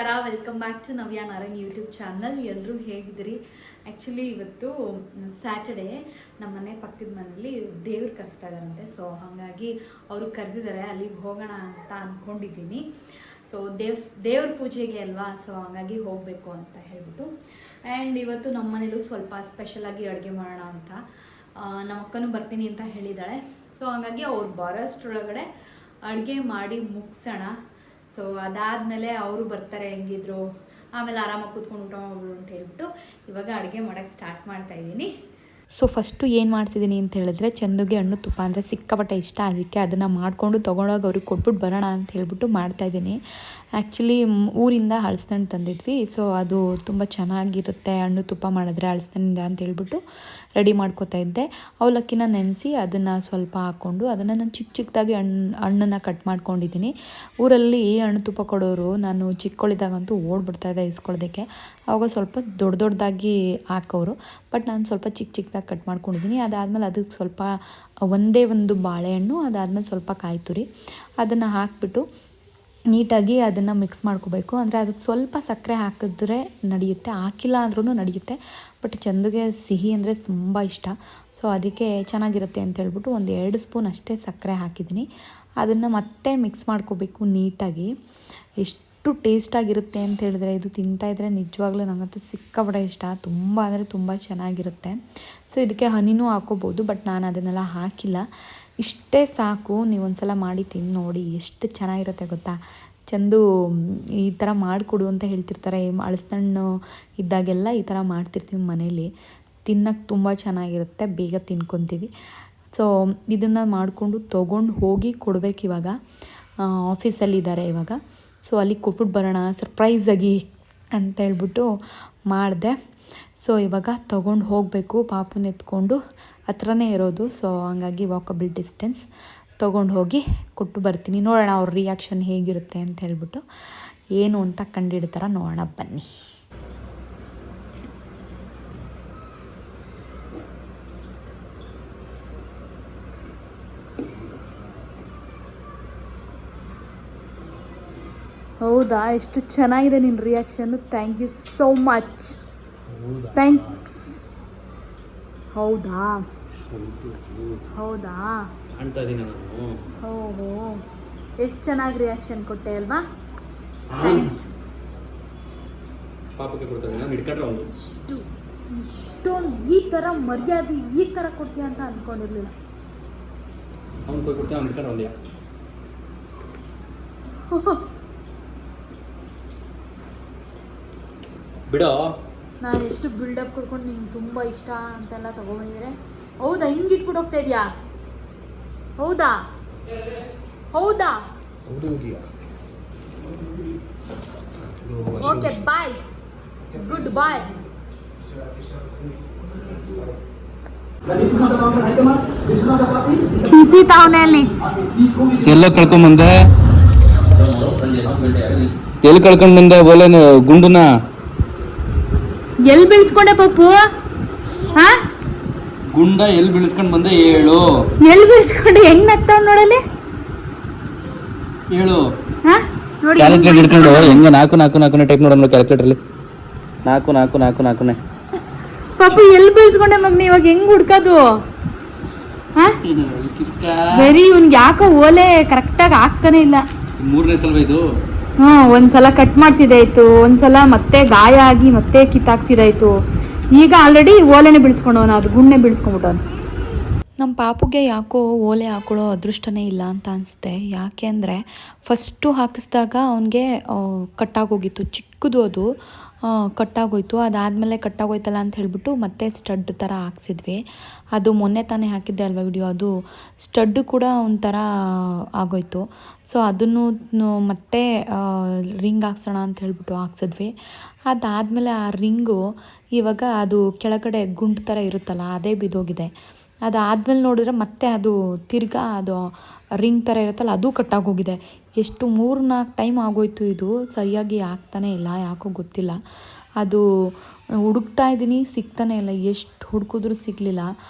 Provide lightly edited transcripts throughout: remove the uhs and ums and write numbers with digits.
ನಮಸ್ಕಾರ, welcome back to Navya Narang YouTube channel. ಎಲ್ಲರೂ ಹೇಗಿದ್ದೀರಿ? ಆ್ಯಕ್ಚುಲಿ ಇವತ್ತು ಸ್ಯಾಟರ್ಡೇ ನಮ್ಮ ಮನೆ ಪಕ್ಕದ ಮನೇಲಿ ದೇವ್ರು ಕರೆಸ್ತಾ ಇದ್ದಾರಂತೆ. ಸೊ ಹಾಗಾಗಿ ಅವರು ಕರೆದಿದ್ದಾರೆ, ಅಲ್ಲಿಗೆ ಹೋಗೋಣ ಅಂತ ಅಂದ್ಕೊಂಡಿದ್ದೀನಿ. ಸೊ ದೇವ್ರ ಪೂಜೆಗೆ ಅಲ್ವಾ, ಸೊ ಹಾಗಾಗಿ ಹೋಗಬೇಕು ಅಂತ ಹೇಳ್ಬಿಟ್ಟು. ಆ್ಯಂಡ್ ಇವತ್ತು ನಮ್ಮ ಮನೇಲೂ ಸ್ವಲ್ಪ ಸ್ಪೆಷಲಾಗಿ ಅಡುಗೆ ಮಾಡೋಣ ಅಂತ ನಮ್ಮ ಅಕ್ಕನೂ ಬರ್ತೀನಿ ಅಂತ ಹೇಳಿದ್ದಾಳೆ. ಸೊ ಹಾಗಾಗಿ ಅವ್ರು ಬರೋಷ್ಟ್ರೊಳಗಡೆ ಅಡುಗೆ ಮಾಡಿ ಮುಗಿಸೋಣ. ಸೊ ಅದಾದಮೇಲೆ ಅವರು ಬರ್ತಾರೆ ಹೆಂಗಿದ್ರು, ಆಮೇಲೆ ಆರಾಮಾಗಿ ಕೂತ್ಕೊಂಡು ಊಟ ಮಾಡ್ಬೋದು ಅಂತ ಹೇಳ್ಬಿಟ್ಟು ಇವಾಗ ಅಡುಗೆ ಮಾಡೋಕ್ಕೆ ಸ್ಟಾರ್ಟ್ ಮಾಡ್ತಾಯಿದ್ದೀನಿ. ಸೊ ಫಸ್ಟು ಏನು ಮಾಡ್ತಿದ್ದೀನಿ ಅಂತ ಹೇಳಿದ್ರೆ, ಚಂದುಗೆ ಹಣ್ಣು ತುಪ್ಪ ಅಂದರೆ ಸಿಕ್ಕಾಪಟ್ಟೆ ಇಷ್ಟ. ಅದಕ್ಕೆ ಅದನ್ನು ಮಾಡಿಕೊಂಡು ತೊಗೊಂಡೋಗಿ ಅವ್ರಿಗೆ ಕೊಟ್ಬಿಟ್ಟು ಬರೋಣ ಅಂತ ಹೇಳ್ಬಿಟ್ಟು ಮಾಡ್ತಾಯಿದ್ದೀನಿ. ಆ್ಯಕ್ಚುಲಿ ಊರಿಂದ ಹಲಸಿನಣ್ಣು ತಂದಿದ್ವಿ. ಸೊ ಅದು ತುಂಬ ಚೆನ್ನಾಗಿರುತ್ತೆ ಹಣ್ಣು ತುಪ್ಪ ಮಾಡಿದ್ರೆ ಹಲಸಿನಣ್ಣಿಂದ ಅಂತ ಹೇಳ್ಬಿಟ್ಟು ರೆಡಿ ಮಾಡ್ಕೋತಾ ಇದ್ದೆ. ಅವಲಕ್ಕಿನ ನೆನೆಸಿ ಅದನ್ನು ಸ್ವಲ್ಪ ಹಾಕ್ಕೊಂಡು ಅದನ್ನು ನಾನು ಚಿಕ್ಕದಾಗಿ ಹಣ್ಣನ್ನು ಕಟ್ ಮಾಡ್ಕೊಂಡಿದ್ದೀನಿ. ಊರಲ್ಲಿ ಹಣ್ಣು ತುಪ್ಪ ಕೊಡೋರು ನಾನು ಚಿಕ್ಕಳಿದಾಗಂತೂ ಓಡ್ಬಿಡ್ತಾಯಿದ್ದೆ ಇಸ್ಕೊಳ್ಳೋದಕ್ಕೆ. ಆವಾಗ ಸ್ವಲ್ಪ ದೊಡ್ಡದಾಗಿ ಹಾಕೋರು, ಬಟ್ ನಾನು ಸ್ವಲ್ಪ ಚಿಕ್ಕದಾಗಿ ಕಟ್ ಮಾಡ್ಕೊಂಡಿದ್ದೀನಿ. ಅದಾದಮೇಲೆ ಅದಕ್ಕೆ ಸ್ವಲ್ಪ ಒಂದೇ ಒಂದು ಬಾಳೆಹಣ್ಣು, ಅದಾದಮೇಲೆ ಸ್ವಲ್ಪ ಕಾಯಿ ತುರಿ ಅದನ್ನು ಹಾಕಿಬಿಟ್ಟು ನೀಟಾಗಿ ಅದನ್ನು ಮಿಕ್ಸ್ ಮಾಡ್ಕೋಬೇಕು. ಅಂದರೆ ಅದಕ್ಕೆ ಸ್ವಲ್ಪ ಸಕ್ಕರೆ ಹಾಕಿದ್ರೆ ನಡೆಯುತ್ತೆ, ಹಾಕಿಲ್ಲ ಅಂದ್ರೂ ನಡೆಯುತ್ತೆ. ಬಟ್ ಚಂದುಗೆ ಸಿಹಿ ಅಂದರೆ ತುಂಬ ಇಷ್ಟ. ಸೊ ಅದಕ್ಕೆ ಚೆನ್ನಾಗಿರುತ್ತೆ ಅಂತ ಹೇಳ್ಬಿಟ್ಟು 1-2 ಸ್ಪೂನ್ ಅಷ್ಟೇ ಸಕ್ಕರೆ ಹಾಕಿದ್ದೀನಿ. ಅದನ್ನು ಮತ್ತೆ ಮಿಕ್ಸ್ ಮಾಡ್ಕೋಬೇಕು ನೀಟಾಗಿ. ಎಷ್ಟು ಟೇಸ್ಟಾಗಿರುತ್ತೆ ಅಂತ ಹೇಳಿದ್ರೆ, ಇದು ತಿಂತಾಯಿದ್ರೆ ನಿಜವಾಗ್ಲೂ ನನಗಂತೂ ಸಿಕ್ಕಾಪಟ್ಟೆ ಇಷ್ಟ. ತುಂಬ ಅಂದರೆ ತುಂಬ ಚೆನ್ನಾಗಿರುತ್ತೆ. ಸೊ ಇದಕ್ಕೆ ಹನಿನೂ ಹಾಕೋಬೋದು, ಬಟ್ ನಾನು ಅದನ್ನೆಲ್ಲ ಹಾಕಿಲ್ಲ. ಇಷ್ಟೇ ಸಾಕು. ನೀವು ಒಂದ್ಸಲ ಮಾಡಿ ತಿಂದು ನೋಡಿ, ಎಷ್ಟು ಚೆನ್ನಾಗಿರುತ್ತೆ ಗೊತ್ತಾ. ಚಂದು ಈ ಥರ ಮಾಡಿಕೊಡು ಅಂತ ಹೇಳ್ತಿರ್ತಾರೆ. ಹಲಸಿನಣ್ಣು ಇದ್ದಾಗೆಲ್ಲ ಈ ಥರ ಮಾಡ್ತಿರ್ತೀವಿ ಮನೇಲಿ. ತಿನ್ನೋಕ್ಕೆ ತುಂಬ ಚೆನ್ನಾಗಿರುತ್ತೆ, ಬೇಗ ತಿನ್ಕೊತೀವಿ. ಸೊ ಇದನ್ನು ಮಾಡಿಕೊಂಡು ತೊಗೊಂಡು ಹೋಗಿ ಕೊಡಬೇಕು. ಇವಾಗ ಆಫೀಸಲ್ಲಿದ್ದಾರೆ ಇವಾಗ. ಸೊ ಅಲ್ಲಿಗೆ ಕೊಟ್ಬಿಟ್ಟು ಬರೋಣ ಸರ್ಪ್ರೈಸಾಗಿ ಅಂತ ಹೇಳ್ಬಿಟ್ಟು ಮಾಡಿದೆ. ಸೊ ಇವಾಗ ತೊಗೊಂಡು ಹೋಗಬೇಕು. ಪಾಪುನ ಎತ್ಕೊಂಡು ಹತ್ರನೇ ಇರೋದು. ಸೊ ಹಂಗಾಗಿ ವಾಕಬಲ್ ಡಿಸ್ಟೆನ್ಸ್ ತೊಗೊಂಡು ಹೋಗಿ ಕೊಟ್ಟು ಬರ್ತೀನಿ. ನೋಡೋಣ ಅವ್ರ ರಿಯಾಕ್ಷನ್ ಹೇಗಿರುತ್ತೆ ಅಂತ ಹೇಳ್ಬಿಟ್ಟು, ಏನು ಅಂತ ಕಂಡಿಡ್ತಾರ ನೋಡೋಣ ಬನ್ನಿ. ಹೌದಾ, ಎಷ್ಟು ಚೆನ್ನಾಗಿದೆ ನಿನ್ನ reaction. Thank you so much. Thanks. ಹೌದಾ ಹೌದಾ ಓಹೋ, ಎಷ್ಟು ಚೆನ್ನಾಗಿ ರಿಯಾಕ್ಷನ್ ಕೊಟ್ಟೆ ಅಲ್ವಾ. Thank you. ಇಷ್ಟೊಂದು ಈ ಥರ ಮರ್ಯಾದೆ ಈ ಥರ ಕೊಡ್ತೀಯ ಅಂತ ಅಂದ್ಕೊಂಡಿರ್ಲಿಲ್ಲ. ಬಿಡೋ, ನಾನು ಎಷ್ಟು ಬಿಲ್ಡಪ್ ಕೊಡ್ಕೊಂಡು ನಿಂಗೆ ತುಂಬ ಇಷ್ಟ ಅಂತೆಲ್ಲ ತೊಗೊಂಡಿದ್ರೆ. ಹೌದಾ, ಹಿಂಗಿಟ್ಬಿಟ್ಟು ಹೋಗ್ತಾ ಇದೆಯಾ? ಹೌದಾ ಹೌದಾ ಓಕೆ, ಬಾಯ್, ಗುಡ್ ಬಾಯ್. ಕಿಸಿತಾವನಲ್ಲಿ ಎಲ್ಲ ಕಳ್ಕೊಂಬಂದೆ. ಎಲ್ಲಿ ಕಳ್ಕೊಂಡ್ ಬಂದೆ ಬೋಲೇನು ಗುಂಡುನ? ಎಲ್ಲಿ ಬೀಳ್ಸ್ಕೊಂಡೆ ಪಪ್ಪು? ಹಾ, ಗುಂಡ ಎಲ್ಲಿ ಬೀಳ್ಸ್ಕೊಂಡ್ ಬಂದೆ ಹೇಳು. ಎಲ್ಲಿ ಬೀಳ್ಸ್ಕೊಂಡೆ? ಹೆಂಗ್ ನಗ್ತಾವ್ ನೋಡಲಿ, ಹೇಳು. ನೋಡಿ ಕ್ಯಾಲ್ಕುಲೇಟರ್ ಹಿಡ್ಕೊಂಡು ಹೆಂಗೆ 4 ಟೈಪ್ ನೋಡೋಣ ಕ್ಯಾಲ್ಕುಲೇಟರ್ಲಿ. 4 ಪಪ್ಪು ಎಲ್ಲಿ ಬೀಳ್ಸ್ಕೊಂಡೆ ಮಗ್ನಿ? ಇವಾಗ ಹೆಂಗ್ ಹುಡ್ಕೋದು? ವೆರಿ, ಇವ್ನಿಗೆ ಯಾಕೋ ಓಲೆ ಕರೆಕ್ಟಾಗಿ ಆಗ್ತಾನೆ ಇಲ್ಲ. 3ನೇ ಸಲ ಇದು. ಒಂದ್ಸಲ ಕಟ್ ಮಾಡಿಸಿದಾಯ್ತು, ಒಂದ್ಸಲ ಮತ್ತೆ ಗಾಯ ಆಗಿ ಮತ್ತೆ ಕಿತ್ತಾಕ್ಸಿದಾಯ್ತು. ಈಗ ಆಲ್ರೆಡಿ ಓಲೆನೆ ಬೀಳ್ಸ್ಕೊಂಡವನು, ಅದು ಗುಣ್ಣೆ ಬೀಳ್ಸ್ಕೊಂಡ್ಬಿಟ್ಟವನು. ನಮ್ಮ ಪಾಪುಗೆ ಯಾಕೋ ಓಲೆ ಹಾಕೊಳ್ಳೋ ಅದೃಷ್ಟನೇ ಇಲ್ಲ ಅಂತ ಅನಿಸುತ್ತೆ. ಯಾಕೆ ಅಂದರೆ ಫಸ್ಟು ಹಾಕಿಸಿದಾಗ ಅವನಿಗೆ ಕಟ್ಟಾಗೋಗಿತ್ತು, ಚಿಕ್ಕದು ಅದು ಕಟ್ಟಾಗೋಯ್ತು. ಅದಾದಮೇಲೆ ಕಟ್ಟಾಗೋಯ್ತಲ್ಲ ಅಂತ ಹೇಳ್ಬಿಟ್ಟು ಮತ್ತೆ ಸ್ಟಡ್ ಥರ ಹಾಕ್ಸಿದ್ವಿ. ಅದು ಮೊನ್ನೆ ತಾನೇ ಹಾಕಿದ್ದೆ ಅಲ್ವಾ ವಿಡಿಯೋ, ಅದು ಸ್ಟಡ್ಡು ಕೂಡ ಒಂಥರ ಆಗೋಯ್ತು. ಸೊ ಅದನ್ನು ಮತ್ತೆ ರಿಂಗ್ ಹಾಕ್ಸೋಣ ಅಂತ ಹೇಳ್ಬಿಟ್ಟು ಹಾಕ್ಸಿದ್ವಿ. ಅದಾದಮೇಲೆ ಆ ರಿಂಗು ಇವಾಗ ಅದು ಕೆಳಗಡೆ ಗುಂಡು ಥರ ಇರುತ್ತಲ್ಲ, ಅದೇ ಬಿದ್ದೋಗಿದೆ. ಅದಾದಮೇಲೆ ನೋಡಿದ್ರೆ ಮತ್ತೆ ಅದು ತಿರ್ಗಾ ಅದು ರಿಂಗ್ ಥರ ಇರುತ್ತಲ್ಲ, ಅದು ಕಟ್ಟಾಗೋಗಿದೆ. ಎಷ್ಟು 3-4 ಟೈಮ್ ಆಗೋಯ್ತು. ಇದು ಸರಿಯಾಗಿ ಆಗ್ತಾನೇ ಇಲ್ಲ, ಯಾಕೋ ಗೊತ್ತಿಲ್ಲ. ಅದು ಹುಡುಕ್ತಾ ಇದ್ದೀನಿ, ಸಿಗ್ತಾನೆ ಇಲ್ಲ. ಎಷ್ಟು ಹುಡುಕಿದ್ರೂ ಸಿಗಲಿಲ್ಲ.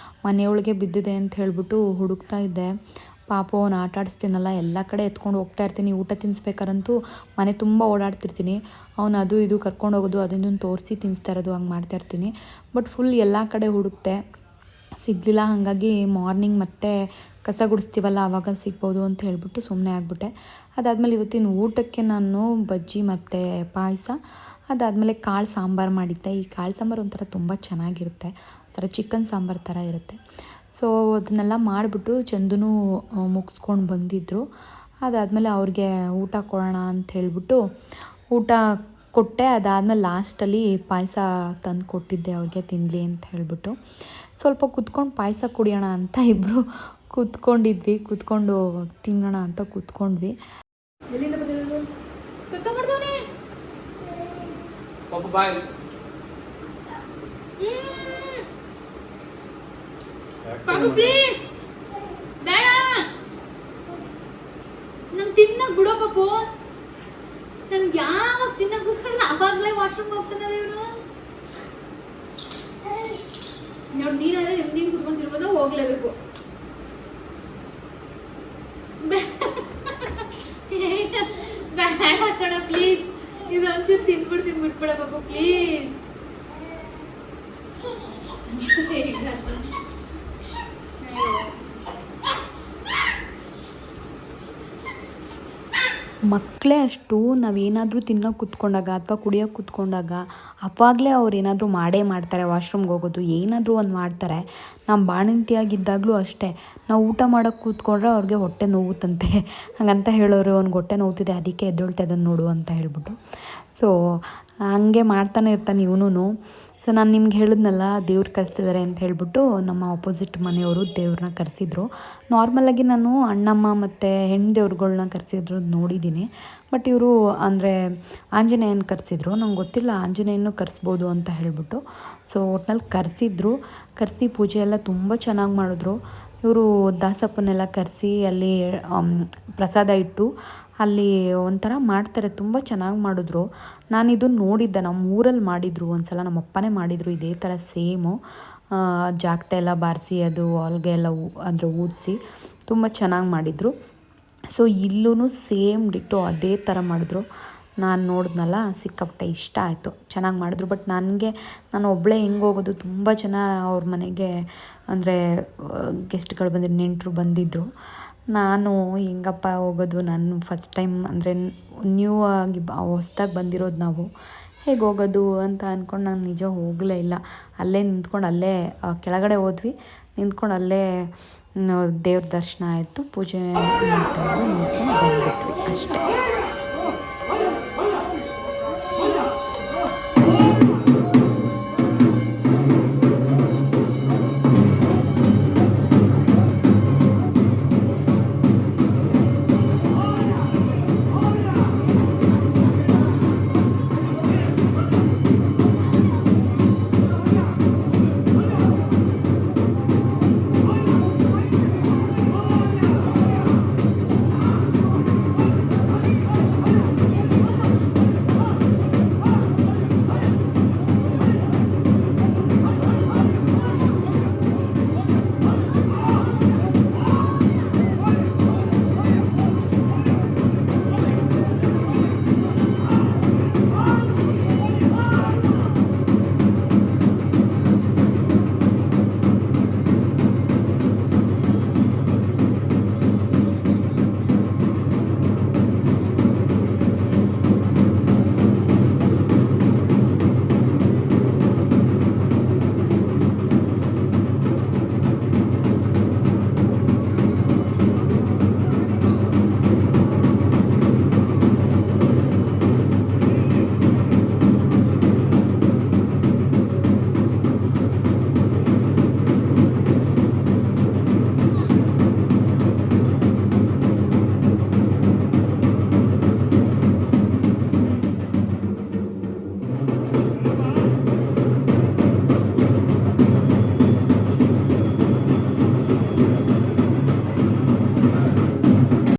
ಮನೆಯೊಳಗೆ ಬಿದ್ದಿದೆ ಅಂತ ಹೇಳ್ಬಿಟ್ಟು ಹುಡುಕ್ತಾ ಇದ್ದೆ. ಪಾಪು ಅವನು ಆಟ ಆಡಿಸ್ತೀನಲ್ಲ ಎಲ್ಲ ಕಡೆ ಎತ್ಕೊಂಡು ಹೋಗ್ತಾ ಇರ್ತೀನಿ. ಊಟ ತಿನ್ನಿಸ್ಬೇಕಾರಂತೂ ಮನೆ ತುಂಬ ಓಡಾಡ್ತಿರ್ತೀನಿ. ಅವನು ಅದು ಇದು ಕರ್ಕೊಂಡು ಹೋಗೋದು ಅದನ್ನು ತೋರಿಸಿ ತಿನ್ನಿಸ್ತಾ ಇರೋದು ಹಂಗೆ ಮಾಡ್ತಾಯಿರ್ತೀನಿ. ಬಟ್ ಫುಲ್ ಎಲ್ಲ ಕಡೆ ಹುಡುಕ್ತೆ, ಸಿಗಲಿಲ್ಲ. ಹಾಗಾಗಿ ಮಾರ್ನಿಂಗ್ ಮತ್ತೆ ಕಸ ಗುಡಿಸ್ತೀವಲ್ಲ ಆವಾಗ ಸಿಗ್ಬೋದು ಅಂತ ಹೇಳ್ಬಿಟ್ಟು ಸುಮ್ಮನೆ ಆಗಿಬಿಟ್ಟೆ. ಅದಾದಮೇಲೆ ಇವತ್ತಿನ ಊಟಕ್ಕೆ ನಾನು ಬಜ್ಜಿ ಮತ್ತು ಪಾಯಸ, ಅದಾದಮೇಲೆ ಕಾಳು ಸಾಂಬಾರು ಮಾಡಿದ್ದೆ. ಈ ಕಾಳು ಸಾಂಬಾರು ಒಂಥರ ತುಂಬ ಚೆನ್ನಾಗಿರುತ್ತೆ, ಒಂಥರ ಚಿಕನ್ ಸಾಂಬಾರು ಥರ ಇರುತ್ತೆ. ಸೊ ಅದನ್ನೆಲ್ಲ ಮಾಡಿಬಿಟ್ಟು ಚಂದೂ ಮುಗಿಸ್ಕೊಂಡು ಬಂದಿದ್ದರು. ಅದಾದಮೇಲೆ ಅವ್ರಿಗೆ ಊಟ ಕೊಡೋಣ ಅಂತ ಹೇಳ್ಬಿಟ್ಟು ಊಟ ಕೊಟ್ಟೆ. ಅದಾದಮೇಲೆ ಲಾಸ್ಟಲ್ಲಿ ಪಾಯಸ ತಂದು ಕೊಟ್ಟಿದ್ದೆ ಅವ್ರಿಗೆ ತಿನ್ನಲಿ ಅಂತ ಹೇಳ್ಬಿಟ್ಟು. ಸ್ವಲ್ಪ ಕೂತ್ಕೊಂಡು ಪಾಯಸ ಕುಡಿಯೋಣ ಅಂತ ಇಬ್ಬರು ಕೂತ್ಕೊಂಡು ತಿನ್ನೋಣ ಅಂತ ಕೂತ್ಕೊಂಡ್ವಿ. ಎಲ್ಲಿಂದ ಬಂದಿರೋದು? ಬಾಯ್. ಪಾಪು ಪ್ಲೀಸ್ ಬೇಡ, ನಂಗೆ ತಿನ್ನಕ್ ಬಿಡೋ ಪಾಪು. ನನ್ಗೆ ಯಾವಾಗ ತಿನ್ನಕ್ ಕೂತ್ಕೊಂಡ್ರೆ ಅವಾಗಲೇ ವಾಶ್ರೂಮ್ ಹೋಗ್ತಾನಲ್ಲ ಇವನು. ನೋಡಿ ನೀನಾದ್ರೆ ನೀನು ಕೂತ್ಕೊಂಡ್ತಿರ್ಬೋದ, ಹೋಗ್ಲೇಬೇಕು. ಬೇಡ ಕಣ ಪ್ಲೀಸ್, ಇದೊಂಚೂರು ತಿನ್ಬಿಟ್ಬಿಡ ಪಾಪು ಪ್ಲೀಸ್. ಮಕ್ಕಳೇ ಅಷ್ಟು ನಾವೇನಾದರೂ ತಿನ್ನೋಕೆ ಕೂತ್ಕೊಂಡಾಗ ಅಥವಾ ಕುಡಿಯೋಕೆ ಕೂತ್ಕೊಂಡಾಗ ಅವಾಗಲೇ ಅವ್ರು ಏನಾದರೂ ಮಾಡೇ ಮಾಡ್ತಾರೆ. ವಾಶ್ರೂಮ್ಗೆ ಹೋಗೋದು ಏನಾದರೂ ಒಂದು ಮಾಡ್ತಾರೆ. ನಮ್ಮ ಬಾಣಂತಿಯಾಗಿದ್ದಾಗಲೂ ಅಷ್ಟೇ, ನಾವು ಊಟ ಮಾಡೋಕ್ಕೆ ಕೂತ್ಕೊಂಡ್ರೆ ಅವ್ರಿಗೆ ಹೊಟ್ಟೆ ನೋವುತ್ತಂತೆ. ಹಾಗಂತ ಹೇಳೋರು, ಅವ್ನಿಗೆ ಹೊಟ್ಟೆ ನೋವ್ತಿದೆ ಅದಕ್ಕೆ ಎದ್ದೇಳ್ತಾ ಇದನ್ನು ನೋಡು ಅಂತ ಹೇಳ್ಬಿಟ್ಟು. ಸೊ ಹಂಗೆ ಮಾಡ್ತಾನೆ ಇರ್ತಾನೆ ಇವನು. ಸೊ ನಾನು ನಿಮ್ಗೆ ಹೇಳಿದ್ನಲ್ಲ ದೇವ್ರು ಕರೆಸ್ತಿದ್ದಾರೆ ಅಂತ ಹೇಳ್ಬಿಟ್ಟು, ನಮ್ಮ ಆಪೋಸಿಟ್ ಮನೆಯವರು ದೇವ್ರನ್ನ ಕರೆಸಿದ್ರು. ನಾರ್ಮಲಾಗಿ ನಾನು ಅಣ್ಣಮ್ಮ ಮತ್ತು ಹೆಣ್ಣು ದೇವ್ರುಗಳ್ನ ಕರೆಸಿದ್ರು ನೋಡಿದ್ದೀನಿ. ಬಟ್ ಇವರು ಅಂದರೆ ಆಂಜನೇಯನ ಕರೆಸಿದ್ರು. ನಂಗೆ ಗೊತ್ತಿಲ್ಲ ಆಂಜನೇಯನೂ ಕರೆಸ್ಬೋದು ಅಂತ ಹೇಳ್ಬಿಟ್ಟು. ಸೊ ಒಟ್ನಲ್ಲಿ ಕರೆಸಿ ಪೂಜೆ ಎಲ್ಲ ತುಂಬ ಚೆನ್ನಾಗಿ ಮಾಡಿದ್ರು. ಇವರು ದಾಸಪ್ಪನ್ನೆಲ್ಲ ಕರೆಸಿ ಅಲ್ಲಿ ಪ್ರಸಾದ ಇಟ್ಟು ಅಲ್ಲಿ ಒಂಥರ ಮಾಡ್ತಾರೆ, ತುಂಬ ಚೆನ್ನಾಗಿ ಮಾಡಿದ್ರು. ನಾನು ಇದನ್ನು ನೋಡಿದ್ದೆ, ನಮ್ಮ ಊರಲ್ಲಿ ಮಾಡಿದರು ಒಂದ್ಸಲ, ನಮ್ಮ ಅಪ್ಪನೇ ಮಾಡಿದರು ಇದೇ ಥರ ಸೇಮು. ಜಾಗಟೆ ಎಲ್ಲ ಬಾರಿಸಿ ಅದು ಹೊಲ್ಗೆ ಎಲ್ಲ ಅಂದರೆ ಊದಿಸಿ ತುಂಬ ಚೆನ್ನಾಗಿ ಮಾಡಿದರು. ಸೊ ಇಲ್ಲೂ ಸೇಮ್ ಡಿಟ್ಟು ಅದೇ ಥರ ಮಾಡಿದ್ರು. ನಾನು ನೋಡಿದ್ನಲ್ಲ ಸಿಕ್ಕಾಪಟ್ಟೆ ಇಷ್ಟ ಆಯಿತು, ಚೆನ್ನಾಗಿ ಮಾಡಿದ್ರು. ಬಟ್ ನಾನು ಒಬ್ಬಳೇ ಹೆಂಗೆ ಹೋಗೋದು, ತುಂಬ ಜನ ಅವ್ರ ಮನೆಗೆ ಅಂದರೆ ಗೆಸ್ಟ್ಗಳು ಬಂದಿದ್ದು, ನೆಂಟರು ಬಂದಿದ್ದರು. ನಾನು ಹೆಂಗಪ್ಪ ಹೋಗೋದು, ನಾನು ಫಸ್ಟ್ ಟೈಮ್ ಅಂದರೆ ನ್ಯೂ ಆಗಿ ಹೊಸ್ದಾಗಿ ಬಂದಿರೋದು ನಾವು, ಹೇಗೆ ಹೋಗೋದು ಅಂತ ಅಂದ್ಕೊಂಡು ನಾನು ನಿಜ ಹೋಗಲೇ ಇಲ್ಲ. ಅಲ್ಲೇ ನಿಂತ್ಕೊಂಡು ಅಲ್ಲೇ ಕೆಳಗಡೆ ಹೋದ್ವಿ, ನಿಂತ್ಕೊಂಡು ಅಲ್ಲೇ ದೇವ್ರ ದರ್ಶನ ಆಯಿತು, ಪೂಜೆ ಮಾಡ್ತಾಯಿದ್ರು, ನೋಡ್ಕೊಂಡು ಬಂದ್ಬಿಟ್ವಿ ಅಷ್ಟೇ.